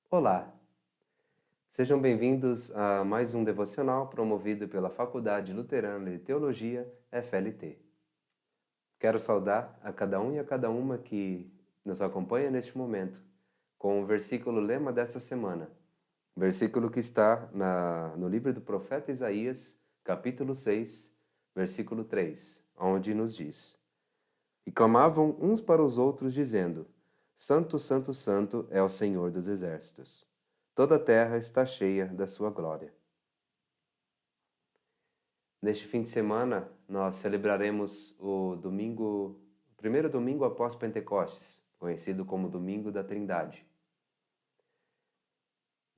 Olá, sejam bem-vindos a mais um devocional promovido pela Faculdade Luterana de Teologia, FLT. Quero saudar a cada um e a cada uma que nos acompanha neste momento com o versículo lema desta semana, versículo que está no livro do profeta Isaías, capítulo 6, versículo 3, onde nos diz: E clamavam uns para os outros, dizendo: Santo, Santo, Santo é o Senhor dos exércitos. Toda a terra está cheia da sua glória. Neste fim de semana, nós celebraremos o primeiro domingo após Pentecostes, conhecido como Domingo da Trindade.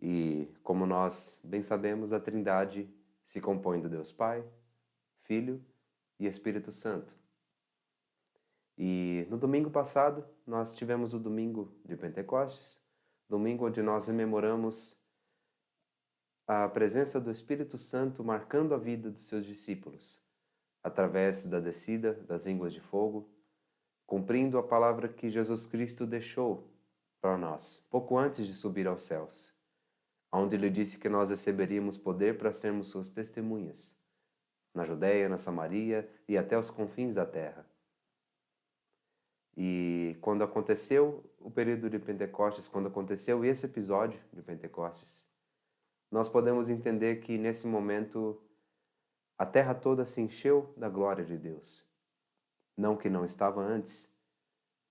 E, como nós bem sabemos, a Trindade se compõe do Deus Pai, Filho e Espírito Santo. E no domingo passado, nós tivemos o domingo de Pentecostes, domingo onde nós rememoramos a presença do Espírito Santo marcando a vida dos seus discípulos, através da descida das línguas de fogo, cumprindo a palavra que Jesus Cristo deixou para nós, pouco antes de subir aos céus, onde ele disse que nós receberíamos poder para sermos suas testemunhas, na Judéia, na Samaria e até os confins da terra. E quando aconteceu o período de Pentecostes, quando aconteceu esse episódio de Pentecostes, nós podemos entender que nesse momento a terra toda se encheu da glória de Deus. Não que não estava antes,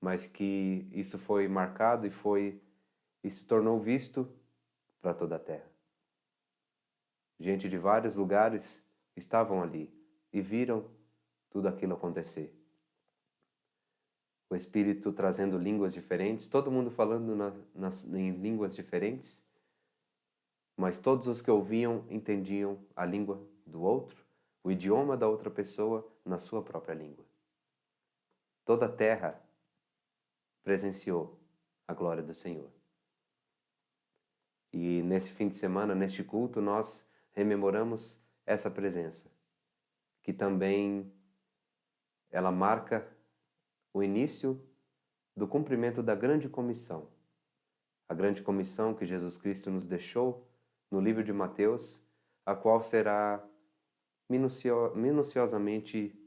mas que isso foi marcado e se tornou visto para toda a terra. Gente de vários lugares estavam ali e viram tudo aquilo acontecer. O Espírito trazendo línguas diferentes, todo mundo falando em línguas diferentes, mas todos os que ouviam entendiam a língua do outro, o idioma da outra pessoa na sua própria língua. Toda a terra presenciou a glória do Senhor. E nesse fim de semana, neste culto, nós rememoramos essa presença, que também ela marca o início do cumprimento da grande comissão. A grande comissão que Jesus Cristo nos deixou no livro de Mateus, a qual será minuciosamente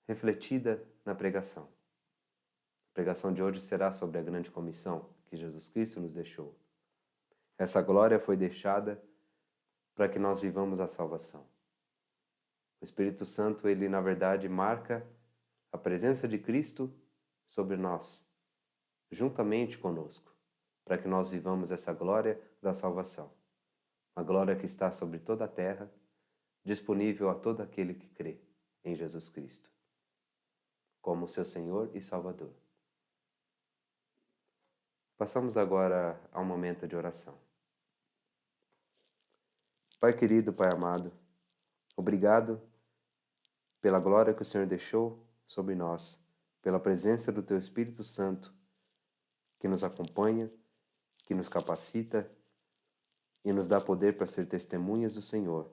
refletida na pregação. A pregação de hoje será sobre a grande comissão que Jesus Cristo nos deixou. Essa glória foi deixada para que nós vivamos a salvação. O Espírito Santo, ele na verdade marca a presença de Cristo sobre nós, juntamente conosco, para que nós vivamos essa glória da salvação. A glória que está sobre toda a terra, disponível a todo aquele que crê em Jesus Cristo, como seu Senhor e Salvador. Passamos agora a um momento de oração. Pai querido, Pai amado, obrigado pela glória que o Senhor deixou sobre nós, pela presença do Teu Espírito Santo, que nos acompanha, que nos capacita e nos dá poder para ser testemunhas do Senhor,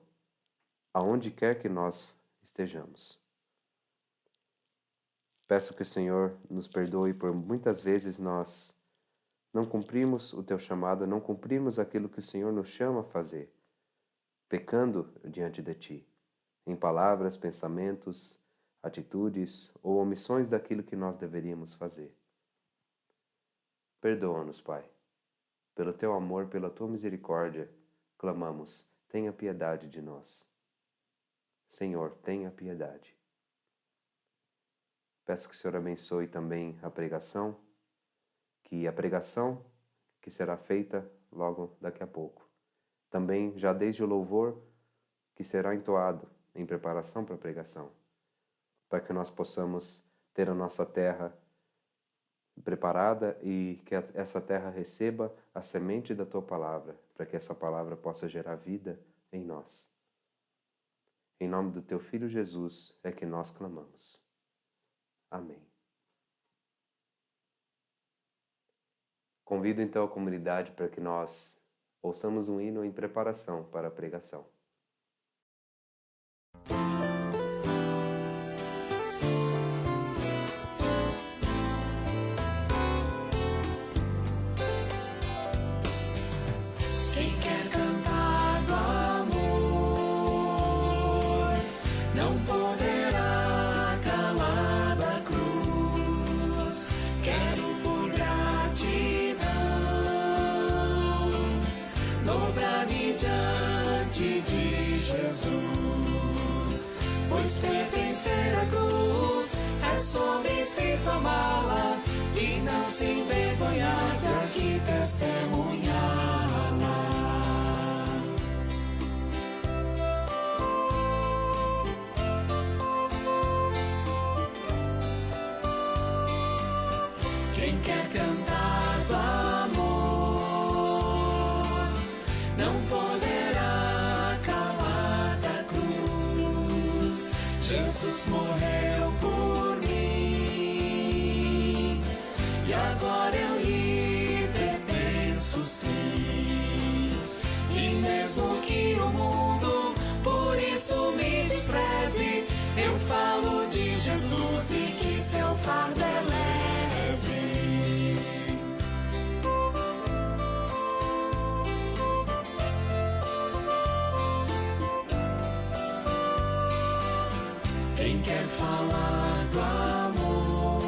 aonde quer que nós estejamos. Peço que o Senhor nos perdoe por muitas vezes nós não cumprimos o Teu chamado, não cumprimos aquilo que o Senhor nos chama a fazer, pecando diante de Ti, em palavras, pensamentos, atitudes ou omissões daquilo que nós deveríamos fazer. Perdoa-nos, Pai. Pelo Teu amor, pela Tua misericórdia, clamamos, tenha piedade de nós. Senhor, tenha piedade. Peço que o Senhor abençoe também a pregação, que a pregação que será feita logo daqui a pouco. Também já desde o louvor que será entoado em preparação para a pregação, para que nós possamos ter a nossa terra preparada e que essa terra receba a semente da Tua palavra, para que essa palavra possa gerar vida em nós. Em nome do Teu Filho Jesus é que nós clamamos. Amém. Convido então a comunidade para que nós ouçamos um hino em preparação para a pregação. Coloque-me diante de Jesus, pois pertencer à cruz é sobre si tomá-la e não se envergonhar de aqui testemunhá-la. Quem quer cantar do amor não poderá calar da cruz. Jesus morreu por mim e agora eu lhe pertenço, sim. E mesmo que o mundo por isso me despreze, eu falo de Jesus e que seu fardo é leve. Quem quer falar do amor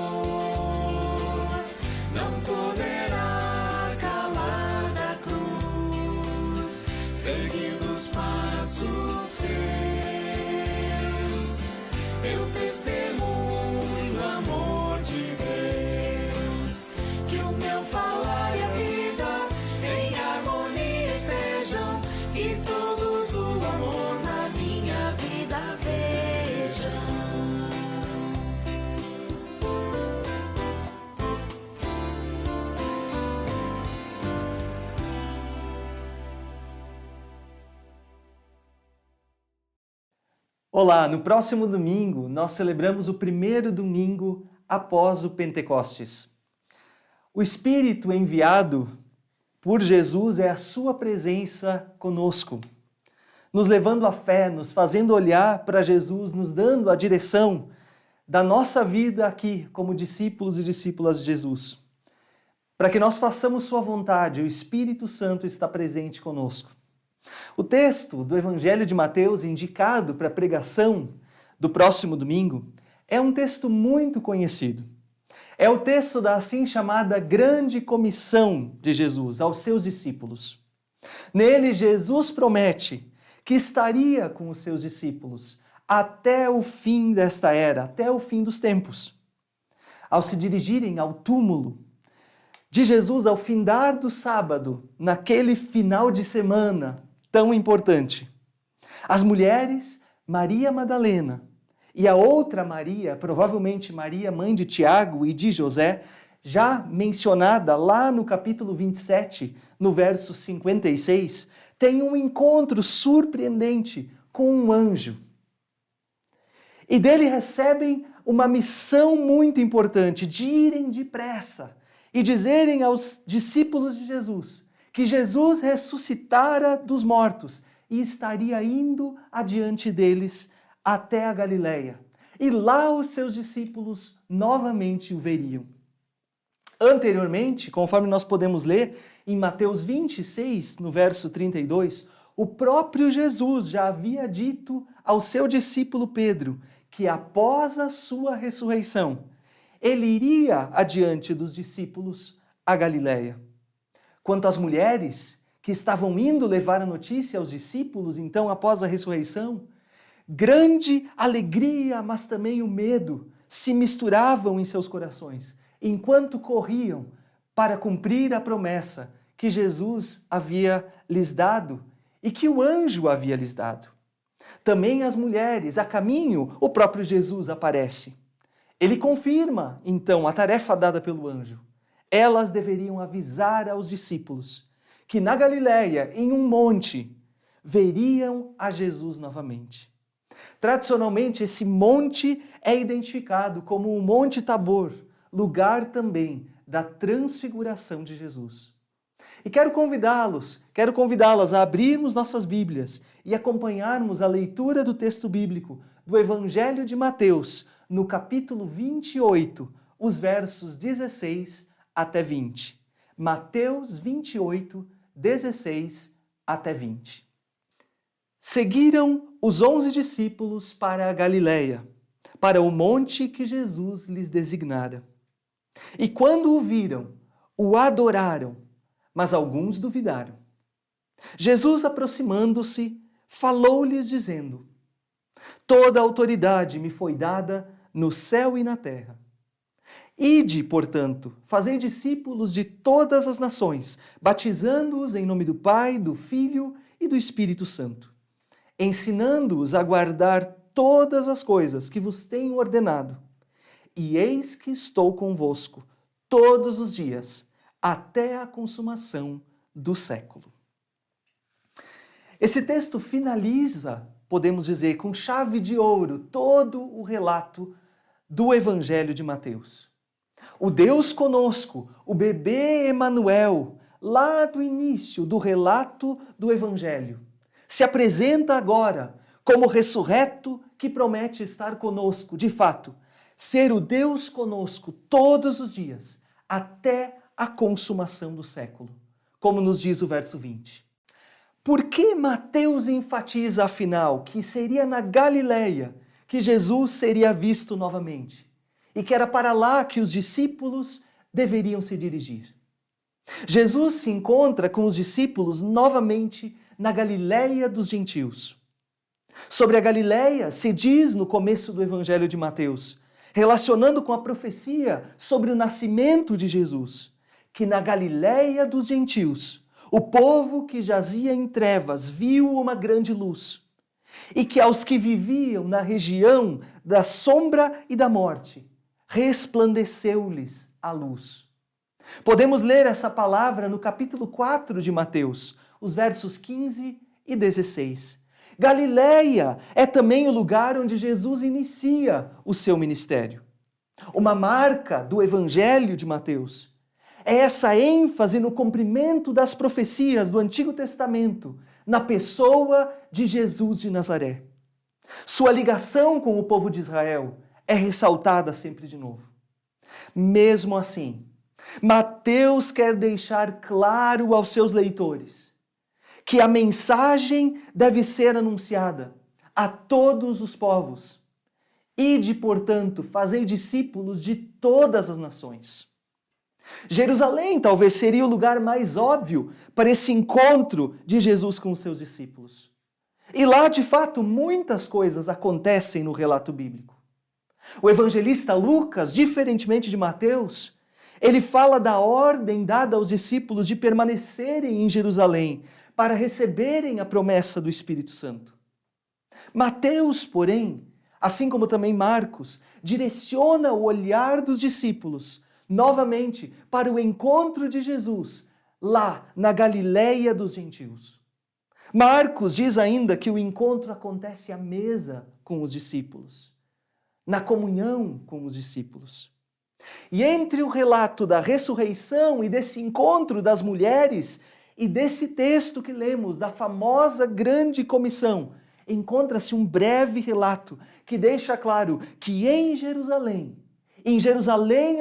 não poderá calar da cruz, seguindo os passos seus. Eu testemunho o amor de Deus, que o meu falar e a vida em harmonia estejam, e todos o amor na minha vida vejam. Olá, no próximo domingo nós celebramos o primeiro domingo após o Pentecostes. O Espírito enviado por Jesus é a sua presença conosco, nos levando à fé, nos fazendo olhar para Jesus, nos dando a direção da nossa vida aqui como discípulos e discípulas de Jesus. Para que nós façamos sua vontade, o Espírito Santo está presente conosco. O texto do Evangelho de Mateus, indicado para a pregação do próximo domingo, é um texto muito conhecido. É o texto da assim chamada Grande Comissão de Jesus aos seus discípulos. Nele, Jesus promete que estaria com os seus discípulos até o fim desta era, até o fim dos tempos. Ao se dirigirem ao túmulo de Jesus ao findar do sábado, naquele final de semana tão importante, as mulheres, Maria Madalena e a outra Maria, provavelmente Maria, mãe de Tiago e de José, já mencionada lá no capítulo 27, no verso 56, têm um encontro surpreendente com um anjo. E dele recebem uma missão muito importante de irem depressa e dizerem aos discípulos de Jesus que Jesus ressuscitara dos mortos e estaria indo adiante deles até a Galileia. E lá os seus discípulos novamente o veriam. Anteriormente, conforme nós podemos ler em Mateus 26, no verso 32, o próprio Jesus já havia dito ao seu discípulo Pedro que após a sua ressurreição, ele iria adiante dos discípulos a Galileia. Quanto às mulheres que estavam indo levar a notícia aos discípulos, então, após a ressurreição, grande alegria, mas também o medo se misturavam em seus corações, enquanto corriam para cumprir a promessa que Jesus havia lhes dado e que o anjo havia lhes dado. Também as mulheres, a caminho, o próprio Jesus aparece. Ele confirma, então, a tarefa dada pelo anjo. Elas deveriam avisar aos discípulos que na Galileia, em um monte, veriam a Jesus novamente. Tradicionalmente, esse monte é identificado como o Monte Tabor, lugar também da transfiguração de Jesus. E quero convidá-las a abrirmos nossas Bíblias e acompanharmos a leitura do texto bíblico do Evangelho de Mateus, no capítulo 28, os versos 16 até 20. Mateus 28, 16 até 20. Seguiram os 11 discípulos para a Galileia, para o monte que Jesus lhes designara. E quando o viram, o adoraram, mas alguns duvidaram. Jesus, aproximando-se, falou-lhes dizendo: Toda a autoridade me foi dada no céu e na terra. Ide, portanto, fazei discípulos de todas as nações, batizando-os em nome do Pai, do Filho e do Espírito Santo, ensinando-os a guardar todas as coisas que vos tenho ordenado. E eis que estou convosco todos os dias, até a consumação do século. Esse texto finaliza, podemos dizer, com chave de ouro, todo o relato do Evangelho de Mateus. O Deus conosco, o bebê Emanuel, lá do início do relato do Evangelho, se apresenta agora como ressurreto que promete estar conosco, de fato, ser o Deus conosco todos os dias, até a consumação do século, como nos diz o verso 20. Por que Mateus enfatiza, afinal, que seria na Galileia que Jesus seria visto novamente? E que era para lá que os discípulos deveriam se dirigir. Jesus se encontra com os discípulos novamente na Galileia dos gentios. Sobre a Galileia se diz no começo do Evangelho de Mateus, relacionando com a profecia sobre o nascimento de Jesus, que na Galileia dos gentios, o povo que jazia em trevas viu uma grande luz, e que aos que viviam na região da sombra e da morte, resplandeceu-lhes a luz. Podemos ler essa palavra no capítulo 4 de Mateus, os versos 15 e 16. Galileia é também o lugar onde Jesus inicia o seu ministério. Uma marca do Evangelho de Mateus é essa ênfase no cumprimento das profecias do Antigo Testamento na pessoa de Jesus de Nazaré. Sua ligação com o povo de Israel é ressaltada sempre de novo. Mesmo assim, Mateus quer deixar claro aos seus leitores que a mensagem deve ser anunciada a todos os povos. Ide, portanto, fazei discípulos de todas as nações. Jerusalém talvez seria o lugar mais óbvio para esse encontro de Jesus com os seus discípulos. E lá, de fato, muitas coisas acontecem no relato bíblico. O evangelista Lucas, diferentemente de Mateus, ele fala da ordem dada aos discípulos de permanecerem em Jerusalém para receberem a promessa do Espírito Santo. Mateus, porém, assim como também Marcos, direciona o olhar dos discípulos novamente para o encontro de Jesus lá na Galileia dos gentios. Marcos diz ainda que o encontro acontece à mesa com os discípulos, na comunhão com os discípulos. E entre o relato da ressurreição e desse encontro das mulheres e desse texto que lemos, da famosa grande comissão, encontra-se um breve relato que deixa claro que em Jerusalém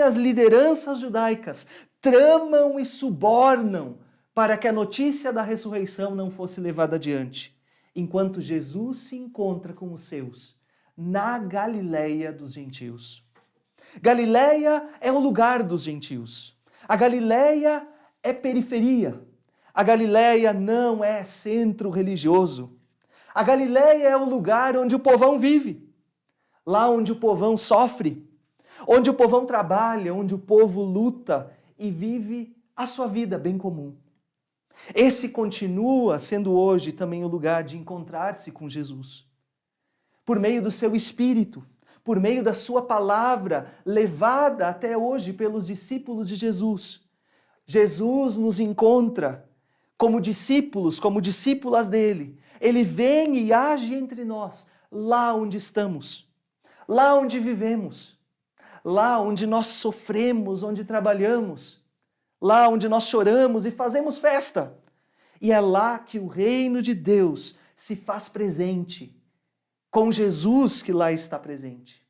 as lideranças judaicas tramam e subornam para que a notícia da ressurreição não fosse levada adiante, enquanto Jesus se encontra com os seus na Galileia dos gentios. Galileia é o lugar dos gentios. A Galileia é periferia. A Galileia não é centro religioso. A Galileia é o lugar onde o povão vive. Lá onde o povão sofre, onde o povão trabalha, onde o povo luta e vive a sua vida bem comum. Esse continua sendo hoje também o lugar de encontrar-se com Jesus. Por meio do seu Espírito, por meio da sua palavra, levada até hoje pelos discípulos de Jesus. Jesus nos encontra como discípulos, como discípulas dele. Ele vem e age entre nós, lá onde estamos, lá onde vivemos, lá onde nós sofremos, onde trabalhamos, lá onde nós choramos e fazemos festa. E é lá que o reino de Deus se faz presente, com Jesus que lá está presente.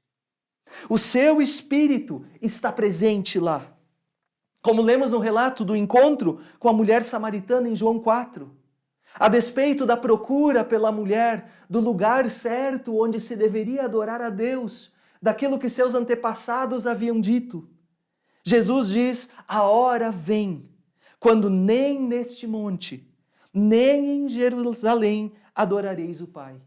O seu Espírito está presente lá. Como lemos no relato do encontro com a mulher samaritana em João 4. A despeito da procura pela mulher do lugar certo onde se deveria adorar a Deus, daquilo que seus antepassados haviam dito, Jesus diz: a hora vem, quando nem neste monte, nem em Jerusalém adorareis o Pai.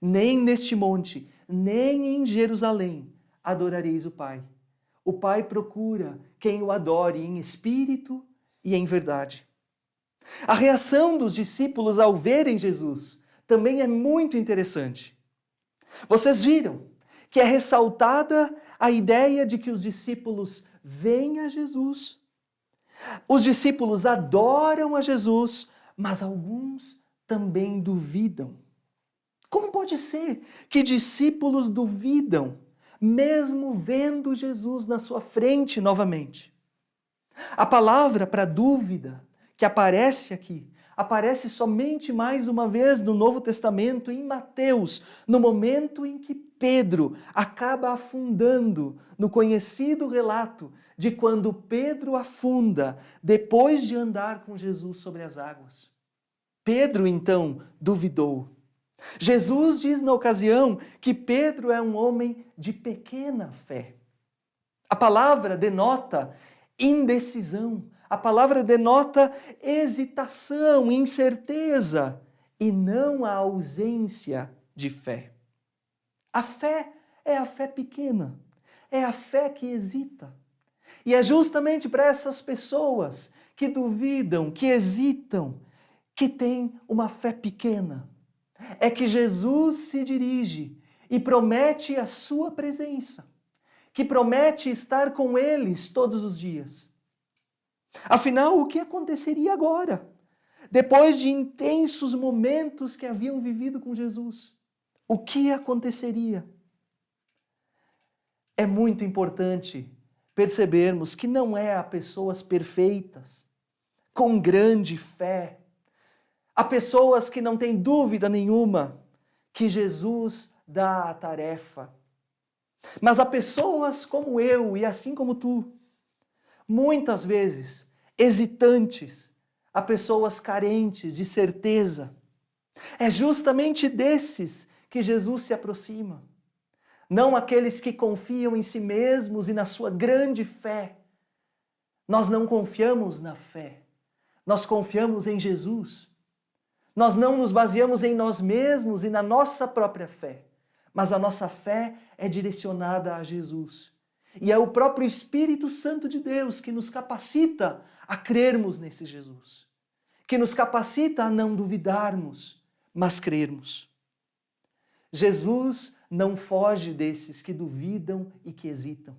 Nem neste monte, nem em Jerusalém adorareis o Pai. O Pai procura quem o adore em espírito e em verdade. A reação dos discípulos ao verem Jesus também é muito interessante. Vocês viram que é ressaltada a ideia de que os discípulos veem a Jesus. Os discípulos adoram a Jesus, mas alguns também duvidam. Como pode ser que discípulos duvidam, mesmo vendo Jesus na sua frente novamente? A palavra para dúvida que aparece aqui, aparece somente mais uma vez no Novo Testamento, em Mateus, no momento em que Pedro acaba afundando no conhecido relato de quando Pedro afunda depois de andar com Jesus sobre as águas. Pedro, então, duvidou. Jesus diz na ocasião que Pedro é um homem de pequena fé. A palavra denota indecisão, a palavra denota hesitação, incerteza e não a ausência de fé. A fé é a fé pequena, é a fé que hesita. E é justamente para essas pessoas que duvidam, que hesitam, que têm uma fé pequena, é que Jesus se dirige e promete a sua presença, que promete estar com eles todos os dias. Afinal, o que aconteceria agora, depois de intensos momentos que haviam vivido com Jesus? O que aconteceria? É muito importante percebermos que não é a pessoas perfeitas, com grande fé, há pessoas que não têm dúvida nenhuma que Jesus dá a tarefa. Mas há pessoas como eu e assim como tu, muitas vezes hesitantes, há pessoas carentes de certeza. É justamente desses que Jesus se aproxima. Não aqueles que confiam em si mesmos e na sua grande fé. Nós não confiamos na fé, nós confiamos em Jesus. Nós não nos baseamos em nós mesmos e na nossa própria fé, mas a nossa fé é direcionada a Jesus. E é o próprio Espírito Santo de Deus que nos capacita a crermos nesse Jesus, que nos capacita a não duvidarmos, mas crermos. Jesus não foge desses que duvidam e que hesitam.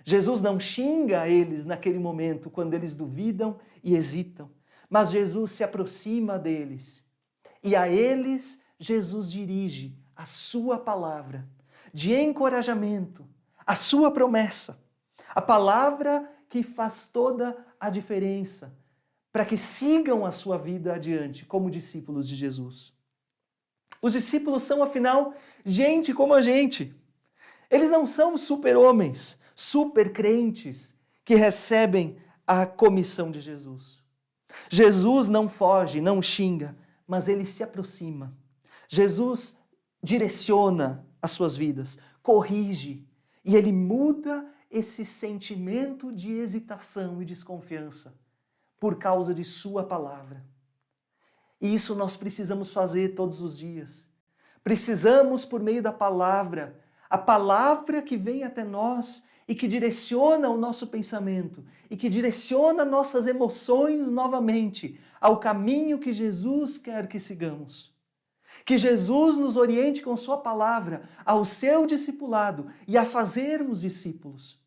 Jesus não xinga eles naquele momento, quando eles duvidam e hesitam. Mas Jesus se aproxima deles e a eles Jesus dirige a sua palavra de encorajamento, a sua promessa, a palavra que faz toda a diferença para que sigam a sua vida adiante como discípulos de Jesus. Os discípulos são, afinal, gente como a gente. Eles não são super-homens, super-crentes que recebem a comissão de Jesus. Jesus não foge, não xinga, mas ele se aproxima. Jesus direciona as suas vidas, corrige, e ele muda esse sentimento de hesitação e desconfiança por causa de sua palavra. E isso nós precisamos fazer todos os dias. Precisamos, por meio da palavra, a palavra que vem até nós e que direciona o nosso pensamento e que direciona nossas emoções novamente ao caminho que Jesus quer que sigamos. Que Jesus nos oriente com sua palavra ao seu discipulado e a fazermos discípulos.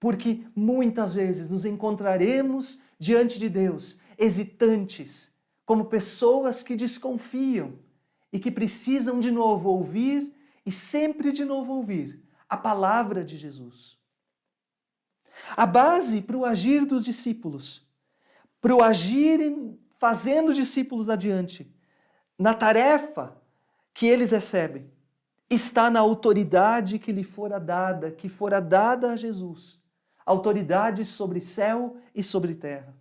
Porque muitas vezes nos encontraremos diante de Deus hesitantes, como pessoas que desconfiam e que precisam de novo ouvir e sempre de novo ouvir a palavra de Jesus. A base para o agir dos discípulos, para o agir fazendo discípulos adiante, na tarefa que eles recebem, está na autoridade que lhe fora dada, que fora dada a Jesus, autoridade sobre céu e sobre terra.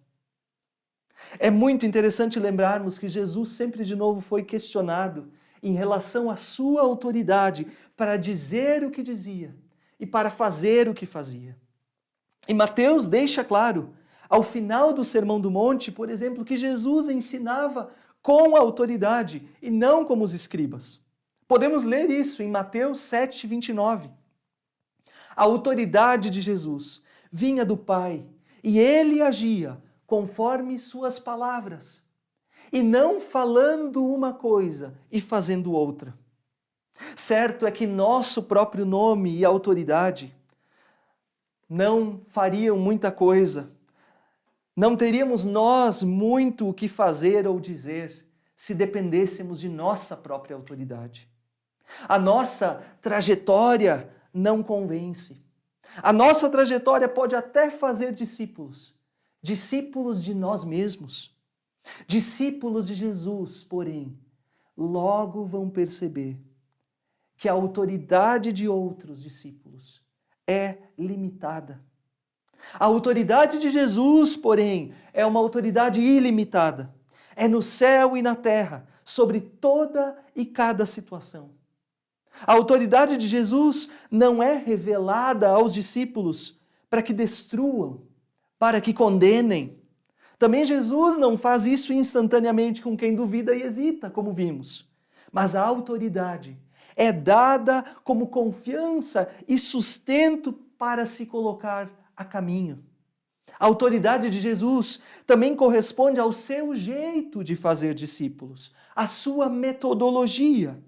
É muito interessante lembrarmos que Jesus sempre de novo foi questionado em relação à sua autoridade para dizer o que dizia e para fazer o que fazia. E Mateus deixa claro, ao final do Sermão do Monte, por exemplo, que Jesus ensinava com autoridade e não como os escribas. Podemos ler isso em Mateus 7, 29. A autoridade de Jesus vinha do Pai e ele agia conforme suas palavras, e não falando uma coisa e fazendo outra. Certo é que nosso próprio nome e autoridade não fariam muita coisa. Não teríamos nós muito o que fazer ou dizer se dependêssemos de nossa própria autoridade. A nossa trajetória não convence. A nossa trajetória pode até fazer discípulos, discípulos de nós mesmos. Discípulos de Jesus, porém, logo vão perceber que a autoridade de outros discípulos é limitada. A autoridade de Jesus, porém, é uma autoridade ilimitada. É no céu e na terra, sobre toda e cada situação. A autoridade de Jesus não é revelada aos discípulos para que destruam, para que condenem. Também Jesus não faz isso instantaneamente com quem duvida e hesita, como vimos. Mas a autoridade é dada como confiança e sustento para se colocar a caminho. A autoridade de Jesus também corresponde ao seu jeito de fazer discípulos, à sua metodologia.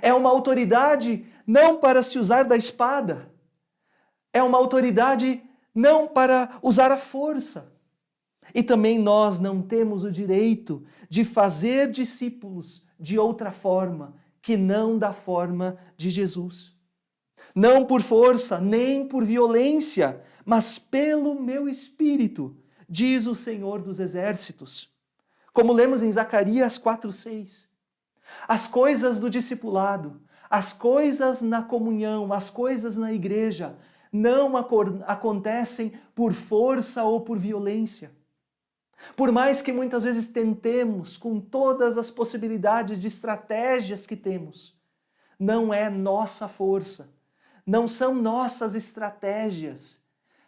É uma autoridade não para se usar da espada, é uma autoridade não para usar a força. E também nós não temos o direito de fazer discípulos de outra forma que não da forma de Jesus. Não por força, nem por violência, mas pelo meu Espírito, diz o Senhor dos Exércitos. Como lemos em Zacarias 4:6. As coisas do discipulado, as coisas na comunhão, as coisas na igreja, não acontecem por força ou por violência. Por mais que muitas vezes tentemos com todas as possibilidades de estratégias que temos, não é nossa força, não são nossas estratégias,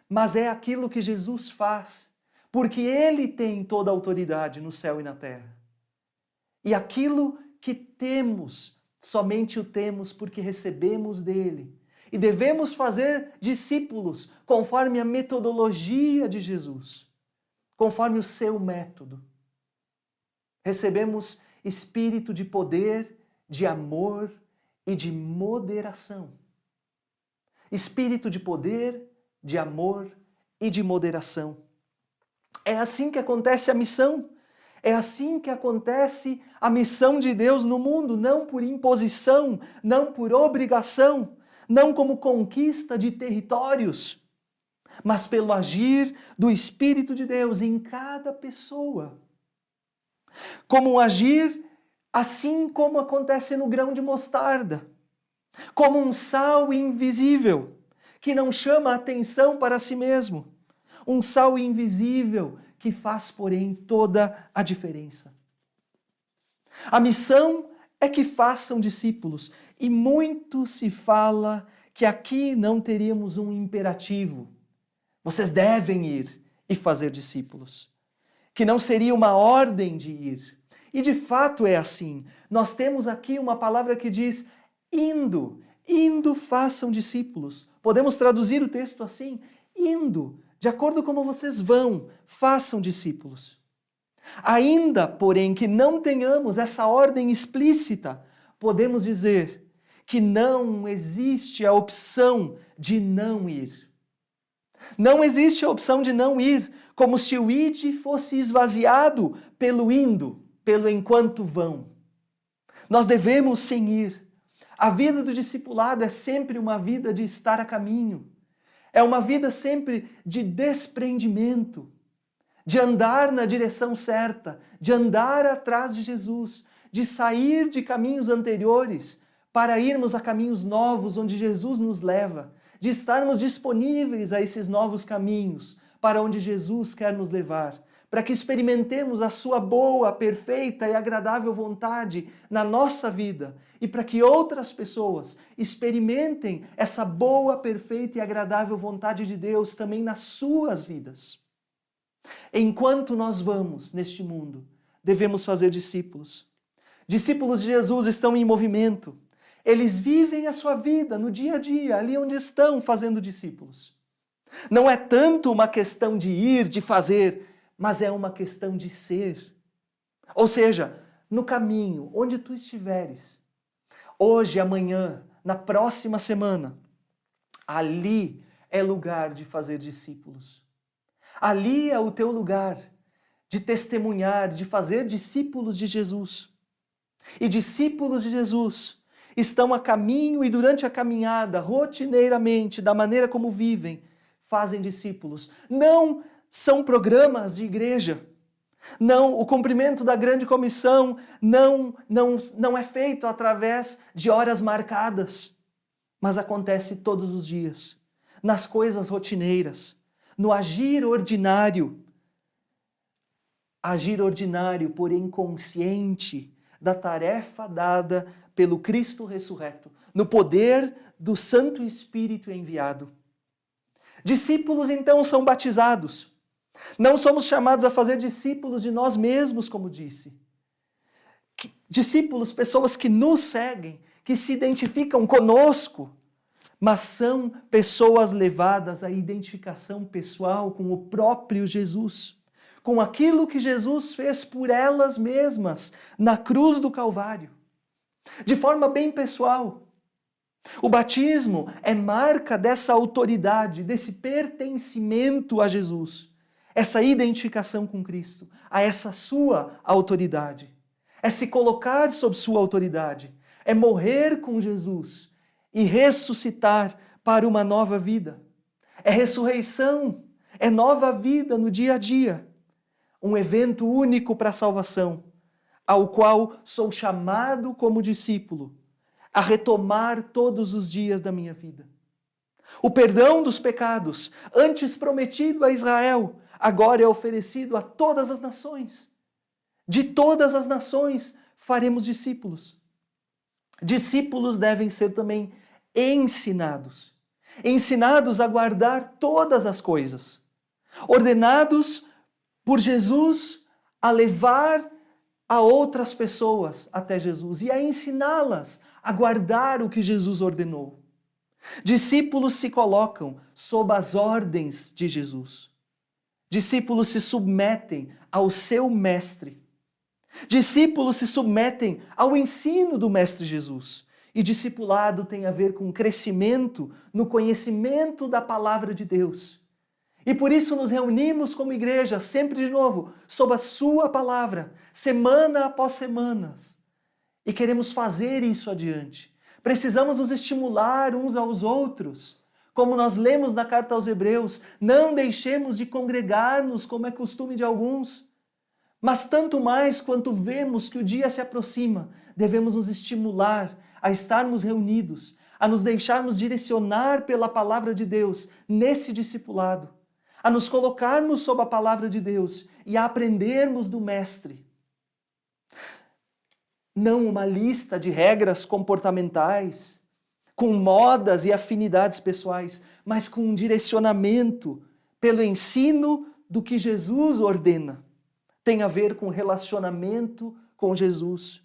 mas é aquilo que Jesus faz, porque Ele tem toda a autoridade no céu e na terra. E aquilo que temos, somente o temos porque recebemos dele. E devemos fazer discípulos conforme a metodologia de Jesus, conforme o seu método. Recebemos espírito de poder, de amor e de moderação. Espírito de poder, de amor e de moderação. É assim que acontece a missão. É assim que acontece a missão de Deus no mundo, não por imposição, não por obrigação, não como conquista de territórios, mas pelo agir do Espírito de Deus em cada pessoa. Como um agir assim como acontece no grão de mostarda, como um sal invisível que não chama a atenção para si mesmo, um sal invisível que faz, porém, toda a diferença. A missão é que façam discípulos, e muito se fala que aqui não teríamos um imperativo. Vocês devem ir e fazer discípulos. Que não seria uma ordem de ir. E de fato é assim. Nós temos aqui uma palavra que diz indo façam discípulos. Podemos traduzir o texto assim, indo, de acordo com como vocês vão, façam discípulos. Ainda, porém, que não tenhamos essa ordem explícita, podemos dizer que não existe a opção de não ir. Não existe a opção de não ir, como se o ide fosse esvaziado pelo indo, pelo enquanto vão. Nós devemos sim ir. A vida do discipulado é sempre uma vida de estar a caminho. É uma vida sempre de desprendimento, de andar na direção certa, de andar atrás de Jesus, de sair de caminhos anteriores para irmos a caminhos novos onde Jesus nos leva, de estarmos disponíveis a esses novos caminhos para onde Jesus quer nos levar, para que experimentemos a sua boa, perfeita e agradável vontade na nossa vida e para que outras pessoas experimentem essa boa, perfeita e agradável vontade de Deus também nas suas vidas. Enquanto nós vamos neste mundo, devemos fazer discípulos. Discípulos de Jesus estão em movimento. Eles vivem a sua vida no dia a dia, ali onde estão fazendo discípulos. Não é tanto uma questão de ir, de fazer, mas é uma questão de ser. Ou seja, no caminho, onde tu estiveres, hoje, amanhã, na próxima semana, ali é lugar de fazer discípulos. Ali é o teu lugar de testemunhar, de fazer discípulos de Jesus. E discípulos de Jesus estão a caminho e durante a caminhada, rotineiramente, da maneira como vivem, fazem discípulos. Não são programas de igreja. Não, o cumprimento da grande comissão não é feito através de horas marcadas, mas acontece todos os dias, nas coisas rotineiras, no agir ordinário. Agir ordinário, porém consciente da tarefa dada pelo Cristo ressurreto, no poder do Santo Espírito enviado. Discípulos, então, são batizados. Não somos chamados a fazer discípulos de nós mesmos, como disse. Discípulos, pessoas que nos seguem, que se identificam conosco, mas são pessoas levadas à identificação pessoal com o próprio Jesus, com aquilo que Jesus fez por elas mesmas na cruz do Calvário, de forma bem pessoal. O batismo é marca dessa autoridade, desse pertencimento a Jesus, essa identificação com Cristo, a essa sua autoridade. É se colocar sob sua autoridade, é morrer com Jesus e ressuscitar para uma nova vida. É ressurreição, é nova vida no dia a dia. Um evento único para a salvação, ao qual sou chamado como discípulo a retomar todos os dias da minha vida. O perdão dos pecados, antes prometido a Israel, agora é oferecido a todas as nações. De todas as nações faremos discípulos. Discípulos devem ser também ensinados. Ensinados a guardar todas as coisas. Ordenados por Jesus a levar a outras pessoas até Jesus e a ensiná-las a guardar o que Jesus ordenou. Discípulos se colocam sob as ordens de Jesus. Discípulos se submetem ao seu mestre. Discípulos se submetem ao ensino do mestre Jesus. E discipulado tem a ver com crescimento no conhecimento da palavra de Deus. E por isso nos reunimos como igreja, sempre de novo, sob a sua palavra, semana após semana. E queremos fazer isso adiante. Precisamos nos estimular uns aos outros. Como nós lemos na carta aos Hebreus, não deixemos de congregar-nos como é costume de alguns. Mas tanto mais quanto vemos que o dia se aproxima, devemos nos estimular a estarmos reunidos, a nos deixarmos direcionar pela palavra de Deus nesse discipulado, a nos colocarmos sob a palavra de Deus e a aprendermos do Mestre. Não uma lista de regras comportamentais, com modas e afinidades pessoais, mas com um direcionamento pelo ensino do que Jesus ordena. Tem a ver com relacionamento com Jesus.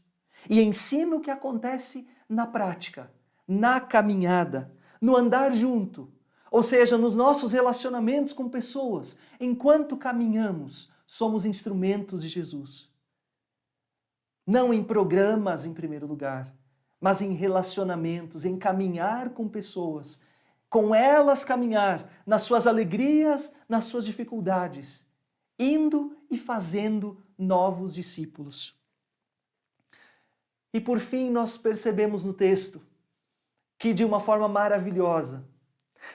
E ensino que acontece na prática, na caminhada, no andar junto, ou seja, nos nossos relacionamentos com pessoas. Enquanto caminhamos, somos instrumentos de Jesus. Não em programas em primeiro lugar, mas em relacionamentos, em caminhar com pessoas, com elas caminhar nas suas alegrias, nas suas dificuldades, indo e fazendo novos discípulos. E por fim nós percebemos no texto que de uma forma maravilhosa,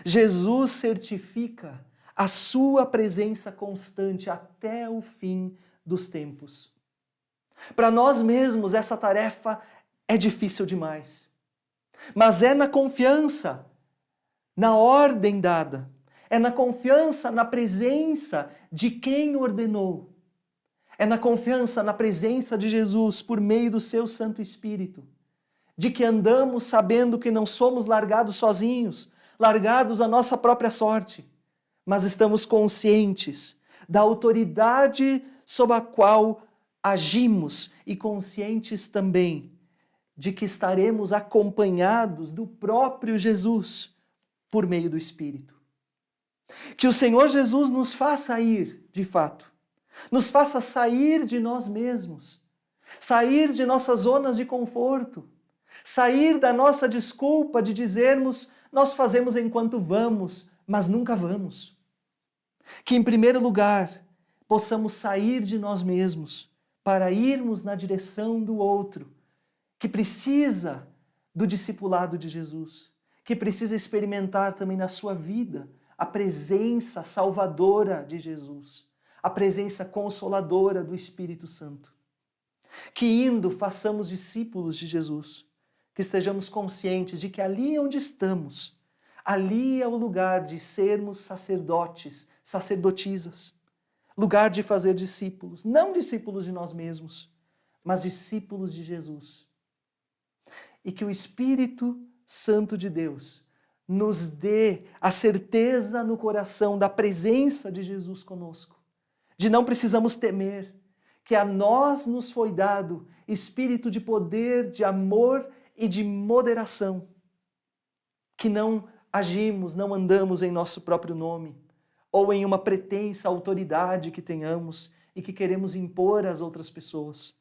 Jesus certifica a sua presença constante até o fim dos tempos. Para nós mesmos essa tarefa é difícil demais, mas é na confiança, na ordem dada, é na confiança na presença de quem ordenou, é na confiança na presença de Jesus por meio do seu Santo Espírito, de que andamos sabendo que não somos largados sozinhos, largados à nossa própria sorte, mas estamos conscientes da autoridade sob a qual agimos e conscientes também de que estaremos acompanhados do próprio Jesus por meio do Espírito. Que o Senhor Jesus nos faça ir, de fato, nos faça sair de nós mesmos, sair de nossas zonas de conforto, sair da nossa desculpa de dizermos nós fazemos enquanto vamos, mas nunca vamos. Que, em primeiro lugar, possamos sair de nós mesmos para irmos na direção do outro, que precisa do discipulado de Jesus, que precisa experimentar também na sua vida a presença salvadora de Jesus, a presença consoladora do Espírito Santo. Que indo façamos discípulos de Jesus, que estejamos conscientes de que ali onde estamos, ali é o lugar de sermos sacerdotes, sacerdotisas, lugar de fazer discípulos, não discípulos de nós mesmos, mas discípulos de Jesus. E que o Espírito Santo de Deus nos dê a certeza no coração da presença de Jesus conosco, de não precisamos temer, que a nós nos foi dado espírito de poder, de amor e de moderação, que não agimos, não andamos em nosso próprio nome, ou em uma pretensa autoridade que tenhamos e que queremos impor às outras pessoas,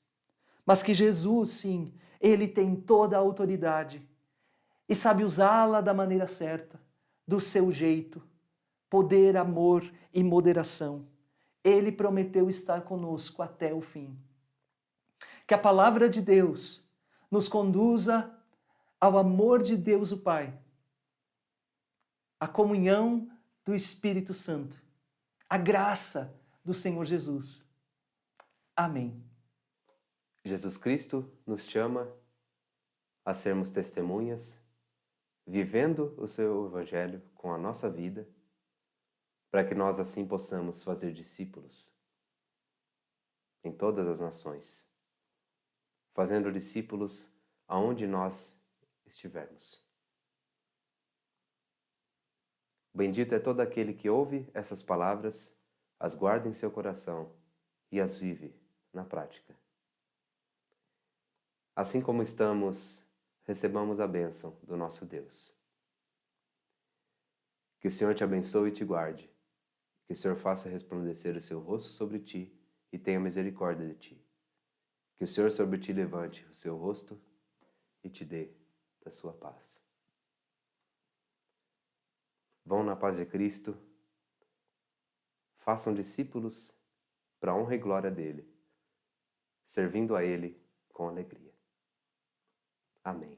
mas que Jesus, sim, Ele tem toda a autoridade e sabe usá-la da maneira certa, do seu jeito, poder, amor e moderação. Ele prometeu estar conosco até o fim. Que a palavra de Deus nos conduza ao amor de Deus o Pai, a comunhão do Espírito Santo, a graça do Senhor Jesus. Amém. Jesus Cristo nos chama a sermos testemunhas, vivendo o seu Evangelho com a nossa vida, para que nós assim possamos fazer discípulos em todas as nações, fazendo discípulos aonde nós estivermos. Bendito é todo aquele que ouve essas palavras, as guarda em seu coração e as vive na prática. Assim como estamos, recebamos a bênção do nosso Deus. Que o Senhor te abençoe e te guarde. Que o Senhor faça resplandecer o seu rosto sobre ti e tenha misericórdia de ti. Que o Senhor sobre ti levante o seu rosto e te dê da sua paz. Vão na paz de Cristo, façam discípulos para a honra e glória dele, servindo a ele com alegria. Amém.